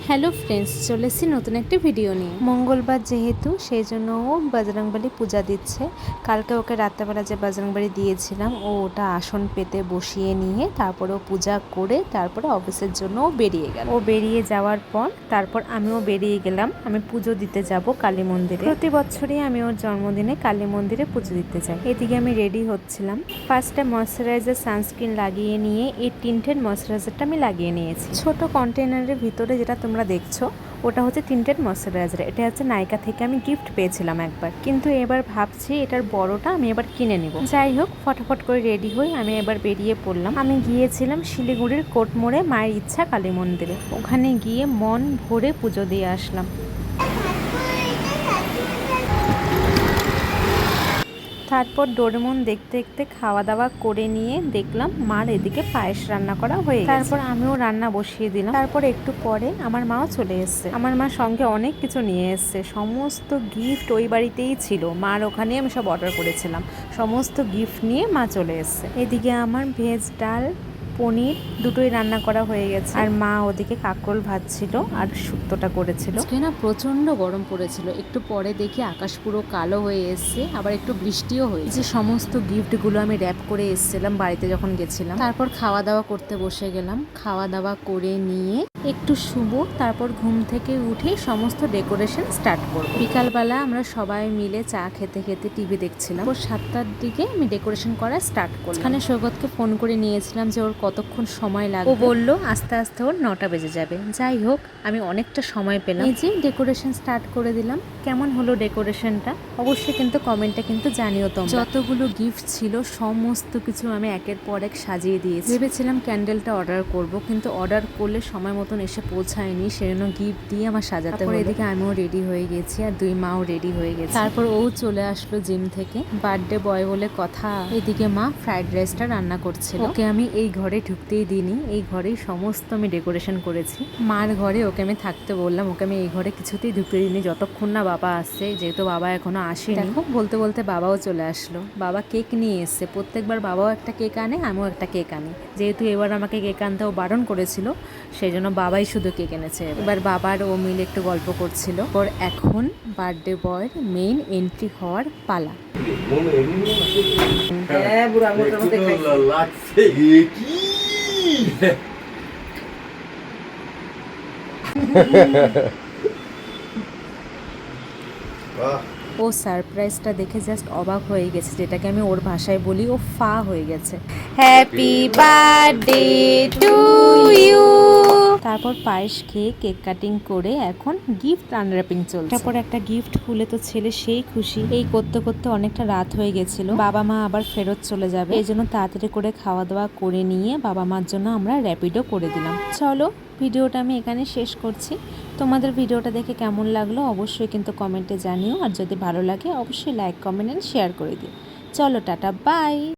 Hello friends, চলে এসেছি নতুন একটা ভিডিও নিয়ে। মঙ্গলবার যেহেতু, সেই জন্য ও বজরংবলী পূজা দিচ্ছে। কালকে ওকে রাত্রেবেলা যে বজরংবলী দিয়েছিলাম, ওটা আসন পেতে বসিয়ে নিয়ে তারপরে ও পূজা করে তারপরে অফিসের জন্য ও বেরিয়ে গেল। ও বেরিয়ে যাওয়ার পর তারপর আমিও বেরিয়ে গেলাম। আমি পুজো দিতে যাব কালী মন্দিরে। প্রতি বছরই আমি ওর জন্মদিনে কালী মন্দিরে পুজো দিতে যাই। এদিকে আমি রেডি হচ্ছিলাম। ফার্স্টে ময়শ্চারাইজার সানস্ক্রিন লাগিয়ে নিয়ে এই টিন্টেড ময়শ্চারাইজারটা আমি লাগিয়ে নিয়েছি। ছোট কন্টেনারের ভিতরে যেটা তোমরা দেখছো, ওটা হচ্ছে টিন্টেড ময়শ্চারাইজার। এটা হচ্ছে নাইকা থেকে আমি গিফট পেয়েছিলাম একবার, কিন্তু এবার ভাবছি এটার বড়টা আমি এবার কিনে নিব। যাই হোক, ফটাফট করে রেডি হই আমি এবার বেরিয়ে পড়লাম। আমি গিয়েছিলাম শিলিগুড়ির কোটমোড়ে মায়ের ইচ্ছা কালী মন্দিরে। ওখানে গিয়ে মন ভরে পুজো দিয়ে আসলাম। তারপর ডোরেমন দেখতে দেখতে খাওয়া দাওয়া করে নিয়ে দেখলাম মার এদিকে পায়েস রান্না করা হয়ে গেছে। তারপর আমিও রান্না বসিয়ে দিলাম। তারপর একটু পরে আমার মাও চলে এসেছে। আমার মা সঙ্গে অনেক কিছু নিয়ে এসেছে। সমস্ত গিফট ওই বাড়িতেই ছিল, মার ওখানে আমি সব অর্ডার করেছিলাম। সমস্ত গিফট নিয়ে মা চলে এসেছে। এদিকে আমার ভেজ ডাল পনির দুটোই রান্না করা হয়ে গেছে, আর মা ওদিকে কাঁকরোল ভাজছিল আর শুক্তোটা করেছিল। আজকে না প্রচন্ড গরম পড়েছিল। একটু পরে দেখি আকাশ পুরো কালো হয়ে এসছে, আবার একটু বৃষ্টিও হয়েছে। সমস্ত গিফটগুলো আমি র্যাপ করে এসেছিলাম বাড়িতে যখন গেছিলাম। তারপর খাওয়া দাওয়া করতে বসে গেলাম। খাওয়া দাওয়া করে নিয়ে একটু শুভ, তারপর ঘুম থেকে উঠে সমস্ত ডেকোরেশন স্টার্ট করব। বিকালবেলা আমরা সবাই মিলে চা খেতে খেতে টিভি দেখছিলাম। ওর 7টার দিকে আমি ডেকোরেশন করা স্টার্ট করলাম। এখানে সৈকতকে ফোন করে নিয়েছিলাম যে ওর কতক্ষণ সময় লাগবে। ও বললো আস্তে আস্তে ওর 9টা বেজে যাবে। যাই হোক, আমি অনেকটা সময় পেলাম। এই যে ডেকোরেশন স্টার্ট করে দিলাম। কেমন হলো ডেকোরেশনটা অবশ্যই কিন্তু কমেন্টে কিন্তু জানিও তোমরা। যতগুলো গিফট ছিল সমস্ত কিছু আমি একের পর এক সাজিয়ে দিয়েছি। ভেবেছিলাম ক্যান্ডেলটা অর্ডার করব, কিন্তু অর্ডার করলে সময় মতন এসে পৌঁছায়নি, সেজন্য গিফট দিয়ে আমার সাজাতে হলো। এদিকে আমিও রেডি হয়ে গেছি আর দুই মাও রেডি হয়ে গেছে। তারপর ও চলে আসলো জিম থেকে, বার্থডে বয় বলে কথা। এদিকে মা ফ্রাইড রাইসটা রান্না করছিল। ওকে আমি এই ঘরে ঢুকতেই দিইনি, এই ঘরেই সমস্ত আমি ডেকোরেশন করেছি। মার ঘরে ওকে আমি থাকতে বললাম, ওকে আমি এই ঘরে কিছুতেই ঢুকতে দিইনি যতক্ষণ না বাবা আসছে, যেহেতু বাবা এখনো আসেনি। দেখো বলতে বলতে বাবাও চলে আসলো। বাবা কেক নিয়ে এসছে। প্রত্যেকবার বাবাও একটা কেক আনে, আমিও একটা কেক আনি। যেহেতু এবার আমাকে কেক আনতেও বারণ করেছিল, সেই জন্য বাবাই শুধু কেক এনেছে। এবার বাবার ও মিলে একটু গল্প করছিল। ওর এখন বার্থডে বয়ের মেইন এন্ট্রি হওয়ার পালা। ও সারপ্রাইজটা দেখে জাস্ট অবাক হয়ে গেছে, যেটাকে আমি ওর ভাষায় বলি ও ফা হয়ে গেছে। Happy birthday to you. তারপর পায়েস খেয়ে কেক কাটিং করে এখন গিফট আনর্যাপিং চলছে। তারপর একটা গিফট খুলে তো ছেলে সেই খুশি। এই করতে করতে অনেকটা রাত হয়ে গেছিল। বাবা মা আবার ফেরত চলে যাবে, এই জন্য তাড়াতাড়ি করে খাওয়া দাওয়া করে নিয়ে বাবা মার জন্য আমরা র্যাপিডো করে দিলাম। চলো, ভিডিওটা আমি এখানে শেষ করছি। তোমাদের ভিডিওটা দেখে কেমন লাগলো অবশ্যই কিন্তু কমেন্টে জানিও, আর যদি ভালো লাগে অবশ্যই লাইক কমেন্ট এন্ড শেয়ার করে দিও। চলো টাটা, বাই।